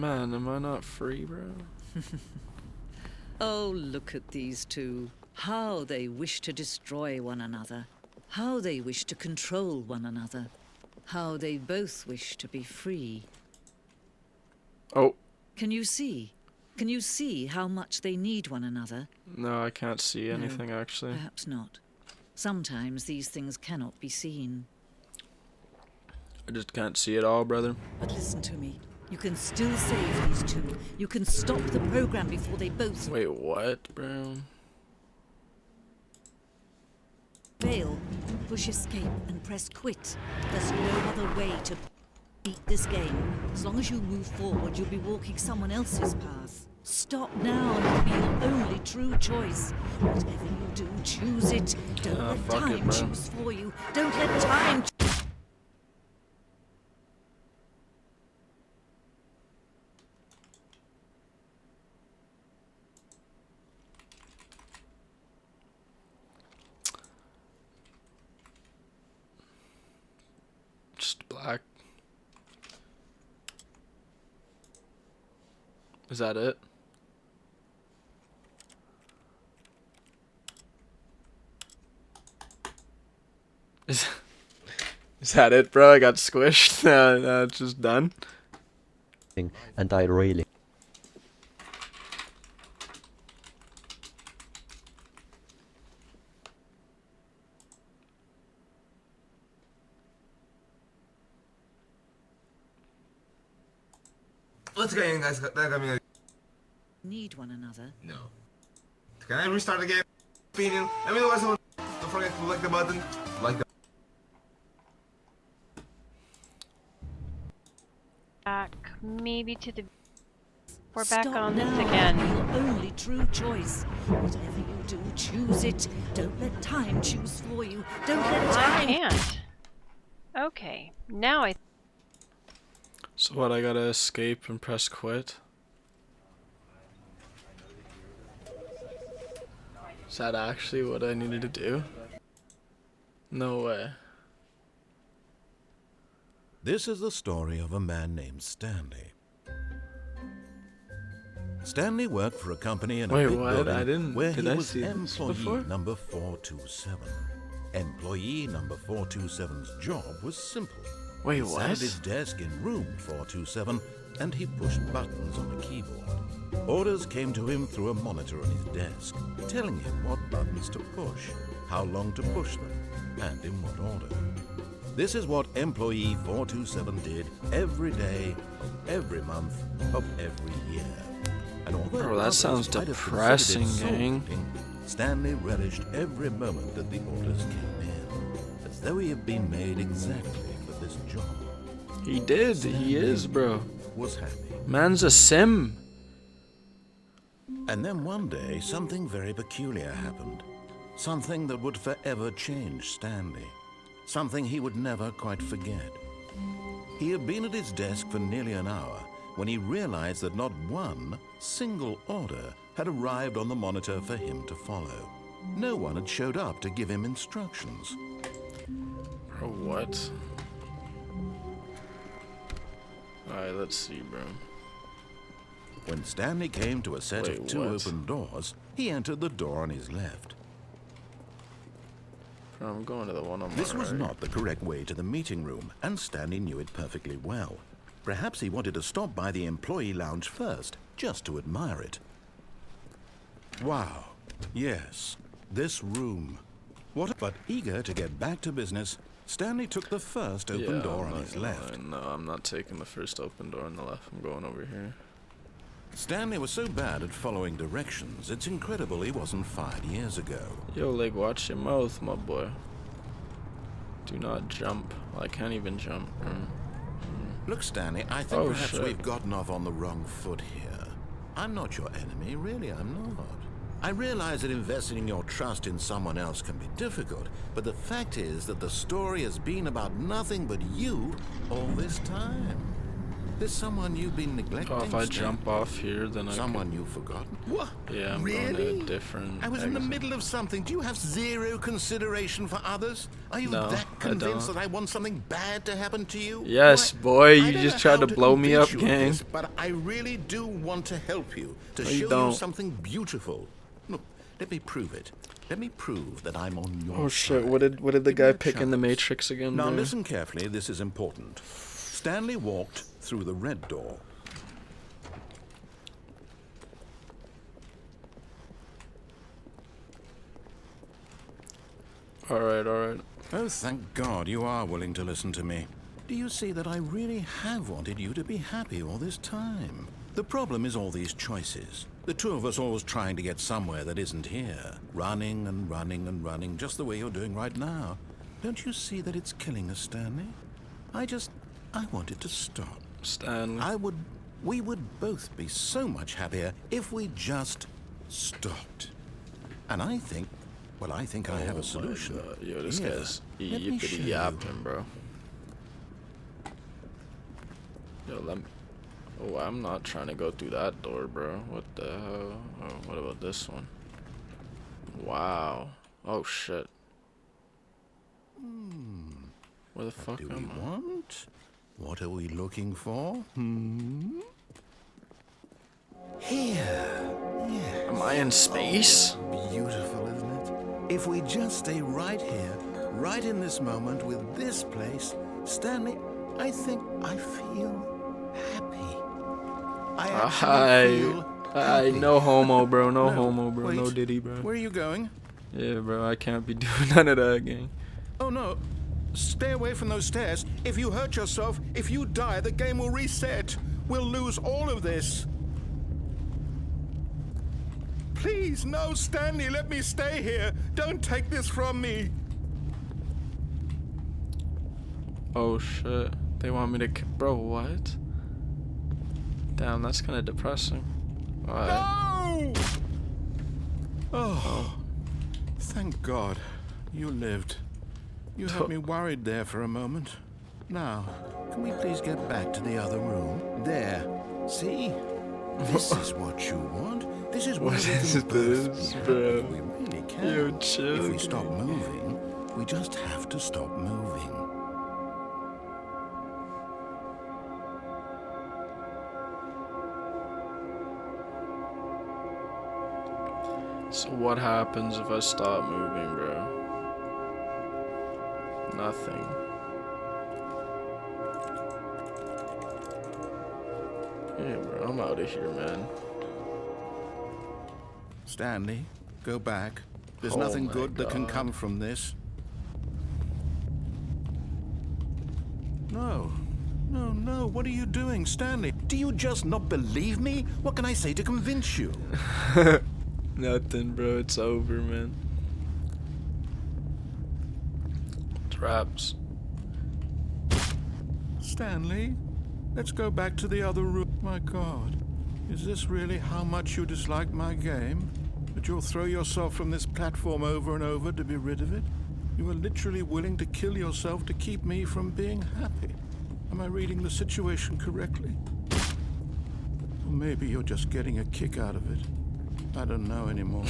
Man, am I not free, bro? Oh, look at these two. How they wish to destroy one another. How they wish to control one another. How they both wish to be free. Oh. Can you see? Can you see how much they need one another? No, I can't see anything, actually. Perhaps not. Sometimes these things cannot be seen. I just can't see it all, brother. But listen to me. You can still save these two. You can stop the program before they both Wait, what, bro? fail. Push escape and press quit. There's no other way to beat this game. As long as you move forward, you'll be walking someone else's path. Stop now and it'll be your only true choice. Whatever you do, choose it. Don't let time choose for you. Don't let time Just black. Is that it? Is that it, bro? I got squished. It's just done. And I really... Let's go in, guys. need one another. No. Can I restart the game? Opinion. Let me know, guys. Don't forget to like the button. Like the. Back, maybe to the. We're Stop back on now. this again. Your only true choice. Whatever you do, choose it. Don't let time choose for you. Don't let I time. can't. Okay, now I. So what? I gotta escape and press quit. Is that actually what I needed to do? No way. This is the story of a man named Stanley. Stanley worked for a company in a big building where he was employee number 427. Employee number 427's job was simple. Wait, He what? sat at his desk in room 427 and he pushed buttons on a keyboard. Orders came to him through a monitor on his desk, telling him what buttons to push, how long to push them, and in what order. This is what employee 427 did every day of every month of every year. And although Bro, that sounds depressing, gang. Stanley relished every moment that the orders came in, as though he had been made exactly for this job. He did. He is, bro. Was happy. Man's a sim. And then one day, something very peculiar happened. Something that would forever change Stanley. Something he would never quite forget. He had been at his desk for nearly an hour when he realized that not one single order had arrived on the monitor for him to follow. No one had showed up to give him instructions. Bro, what? Alright, let's see, bro. When Stanley came to a set of two open doors, he entered the door on his left. Bro, I'm going to the one on my This was right. not the correct way to the meeting room, and Stanley knew it perfectly well. Perhaps he wanted to stop by the employee lounge first, just to admire it. Wow. Yes, this room. But eager to get back to business, Stanley took the first open door on his left. No, I'm not taking the first open door on the left. I'm going over here. Stanley was so bad at following directions, it's incredible he wasn't fired years ago. Yo, like, watch your mouth, my boy. Do not jump. Well, I can't even jump. Look, Stanley, I think perhaps we've gotten off on the wrong foot here. I'm not your enemy, really, I'm not. I realize that investing your trust in someone else can be difficult, but the fact is that the story has been about nothing but you all this time. There's someone you've been neglecting. Oh, if I Stanley. jump off here, then Someone you've forgotten? What? Yeah, I'm really? going to a different I was in the exit. middle of something. Do you have zero consideration for others? Are you No, that I convinced don't. that I want something bad to happen to you? Yes, Why, boy, I you don't just know tried how to blow me convince up, you of gang. this, but I really do want to help you, to No, show you you don't. something beautiful. Look, let me prove it. Let me prove that I'm on your Oh shit, side. what did the Give me guy a pick in the chance. Matrix again, Now bro? listen carefully, this is important. Stanley walked through the red door. Alright. Oh, thank God you are willing to listen to me. Do you see that I really have wanted you to be happy all this time? The problem is all these choices. The two of us always trying to get somewhere that isn't here. Running and running and running, just the way you're doing right now. Don't you see that it's killing us, Stanley? I want it to stop. Stanley. We would both be so much happier if we just stopped. And I think I have a solution. Oh my God. Yo, this Here, guy's let me show yippity you. yapping, bro. Yo, Oh, I'm not trying to go through that door, bro. What the hell? Oh, what about this one? Wow. Oh shit. Where the fuck Do we am I? want? What are we looking for? Here. Yeah. Am I in space? Beautiful, isn't it? If we just stay right here, right in this moment with this place, Stanley, I think I feel happy. I actually feel happy. No homo, bro. No homo, bro. wait. No diddy, bro. Where are you going? Yeah, bro. I can't be doing none of that, gang. Oh no. Stay away from those stairs. If you hurt yourself, if you die, the game will reset. We'll lose all of this. Please, no, Stanley, let me stay here. Don't take this from me. Oh shit. They want me to. Bro, what? Damn, that's kind of depressing. Alright. No! Oh, thank God you lived. You had me worried there for a moment. Now, can we please get back to the other room? There. See? This is what you want. This is what What we is can both this, be happy. bro? We really can. Yo, chill, If we stop gang. moving, we just have to stop moving. So what happens if I stop moving, bro? Nothing. Yeah, bro, I'm out of here, man. Stanley, go back. There's Oh nothing my good that can God. come from this. No. No, what are you doing, Stanley? Do you just not believe me? What can I say to convince you? Nothing, bro. It's over, man. Traps. Stanley, let's go back to the other room. My God, is this really how much you dislike my game? That you'll throw yourself from this platform over and over to be rid of it? You are literally willing to kill yourself to keep me from being happy. Am I reading the situation correctly? Or maybe you're just getting a kick out of it. I don't know anymore.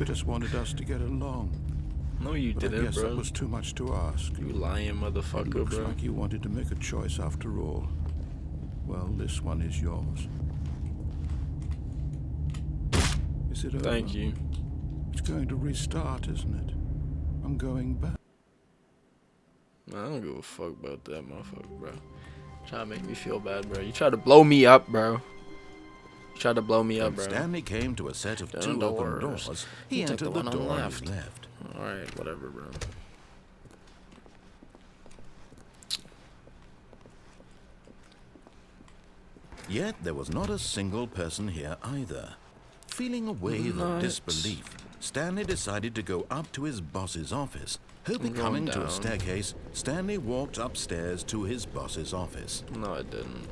I just wanted us to get along. No, you But I didn't, guess bro. that was too much to ask. You lying It motherfucker, looks bro. like you wanted to make a choice after all. Well, this one is yours. Is it over? Thank you. It's going to restart, isn't it? I'm going back. I don't give a fuck about that motherfucker, bro. Trying to make me feel bad, bro. You tried to blow me up, bro. You tried to blow me up, When bro. Stanley came to a set of Down two open doors. doors, he You took entered the the one on door on left. his left. Alright, whatever, bro. Yet there was not a single person here either. Feeling a wave of Nice. disbelief, Stanley decided to go up to his boss's office. Hoping going coming to down. a staircase, Stanley walked upstairs to his boss's office. No, I didn't.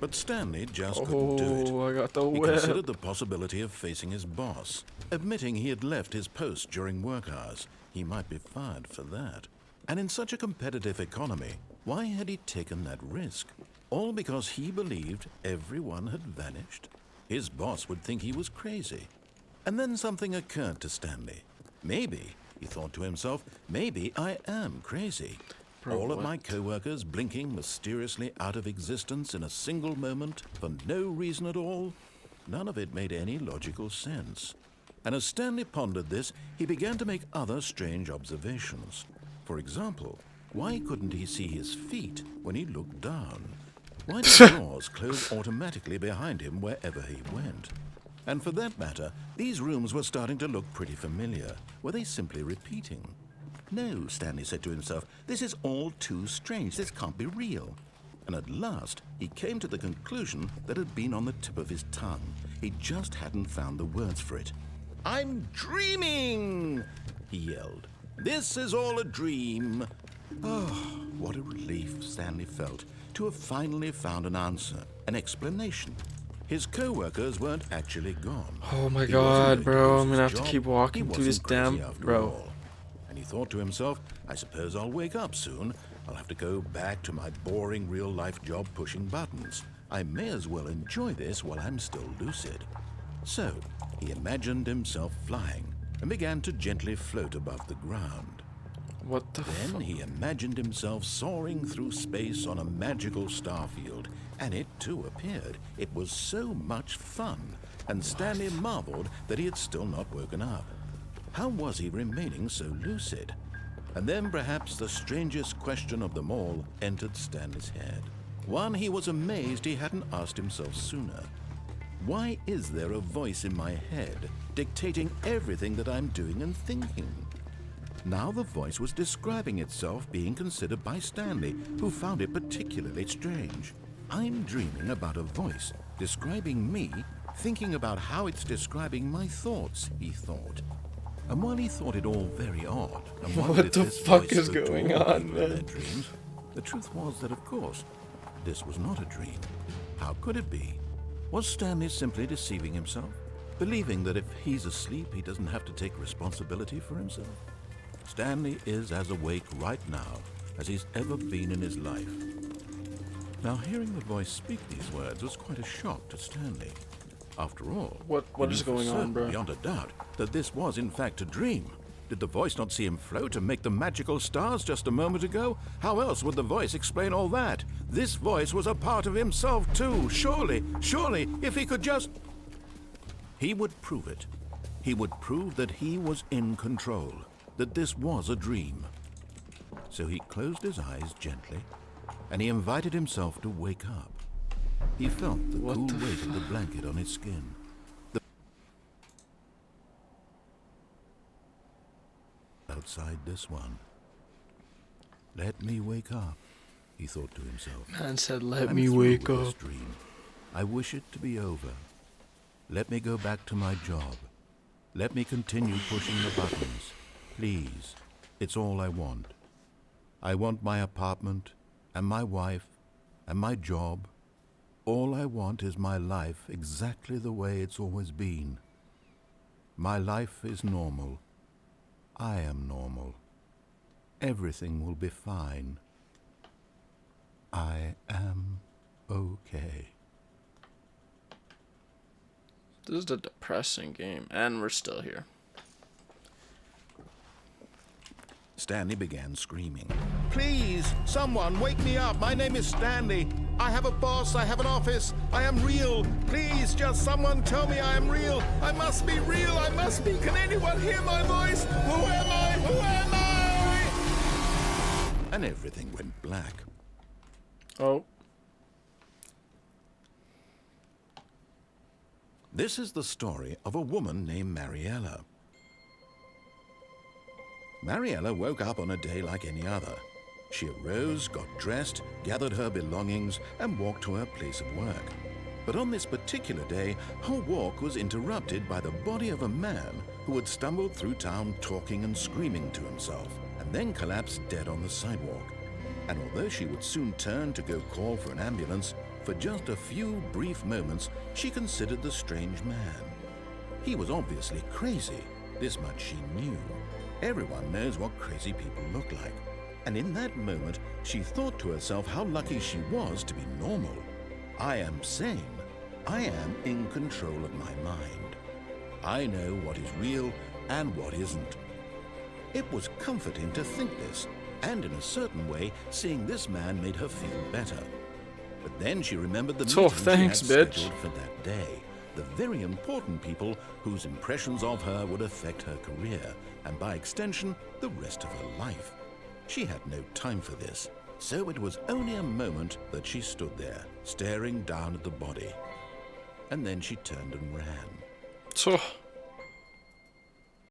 But Stanley just couldn't do it. Oh, I got the He whip. considered the possibility of facing his boss. Admitting he had left his post during work hours, he might be fired for that. And in such a competitive economy, why had he taken that risk? All because he believed everyone had vanished? His boss would think he was crazy. And then something occurred to Stanley. Maybe, he thought to himself, maybe I am crazy. Bro, all of what? my co-workers blinking mysteriously out of existence in a single moment for no reason at all? None of it made any logical sense. And as Stanley pondered this, he began to make other strange observations. For example, why couldn't he see his feet when he looked down? Why did doors close automatically behind him wherever he went? And for that matter, these rooms were starting to look pretty familiar. Were they simply repeating? No, Stanley said to himself, this is all too strange. This can't be real. And at last, he came to the conclusion that had been on the tip of his tongue. He just hadn't found the words for it. I'm dreaming, he yelled. This is all a dream. Oh, what a relief Stanley felt to have finally found an answer, an explanation. His co-workers weren't actually gone. Oh my He god, wasn't going bro. lose I'm gonna have his to job. keep walking He through this wasn't crazy damn... after Bro. all. And he thought to himself, I suppose I'll wake up soon. I'll have to go back to my boring real-life job pushing buttons. I may as well enjoy this while I'm still lucid. So, he imagined himself flying and began to gently float above the ground. What the Then fuck? he imagined himself soaring through space on a magical starfield, and it too appeared. It was so much fun, and Stanley marveled that he had still not woken up. How was he remaining so lucid? And then perhaps the strangest question of them all entered Stanley's head. One he was amazed he hadn't asked himself sooner. Why is there a voice in my head dictating everything that I'm doing and thinking? Now the voice was describing itself being considered by Stanley, who found it particularly strange. I'm dreaming about a voice describing me, thinking about how it's describing my thoughts, he thought. And while he thought it all very odd, and wondered What if the this fuck voice is spoke to going all on, people in their man? dreams, the truth was that, of course, this was not a dream. How could it be? Was Stanley simply deceiving himself, believing that if he's asleep, he doesn't have to take responsibility for himself? Stanley is as awake right now as he's ever been in his life. Now, hearing the voice speak these words was quite a shock to Stanley. After all, What he is knew for going on, certain, bro? beyond a doubt, that this was in fact a dream. Did the voice not see him float and make the magical stars just a moment ago? How else would the voice explain all that? This voice was a part of himself too. Surely, if he could just... He would prove it. He would prove that he was in control, that this was a dream. So he closed his eyes gently, and he invited himself to wake up. He felt the What cool the weight of the blanket on his skin. Outside this one. Let me wake up, he thought to himself. Man said, let I'm me through wake with this up. dream. I wish it to be over. Let me go back to my job. Let me continue pushing the buttons. Please, it's all I want. I want my apartment, and my wife, and my job. All I want is my life exactly the way it's always been. My life is normal. I am normal. Everything will be fine. I am okay. This is a depressing game, and we're still here. Stanley began screaming. Please, someone, wake me up. My name is Stanley. I have a boss. I have an office. I am real. Please, just someone tell me I am real. I must be real. I must be. Can anyone hear my voice? Who am I? Who am I? And everything went black. Oh. This is the story of a woman named Mariella. Mariella woke up on a day like any other. She arose, got dressed, gathered her belongings, and walked to her place of work. But on this particular day, her walk was interrupted by the body of a man who had stumbled through town talking and screaming to himself, and then collapsed dead on the sidewalk. And although she would soon turn to go call for an ambulance, for just a few brief moments, she considered the strange man. He was obviously crazy. This much she knew. Everyone knows what crazy people look like. And in that moment, she thought to herself how lucky she was to be normal. I am sane. I am in control of my mind. I know what is real and what isn't. It was comforting to think this, and in a certain way, seeing this man made her feel better. But then she remembered the meeting thanks, she had bitch. scheduled for that day. The very important people whose impressions of her would affect her career, and by extension, the rest of her life. She had no time for this, so it was only a moment that she stood there, staring down at the body. And then she turned and ran.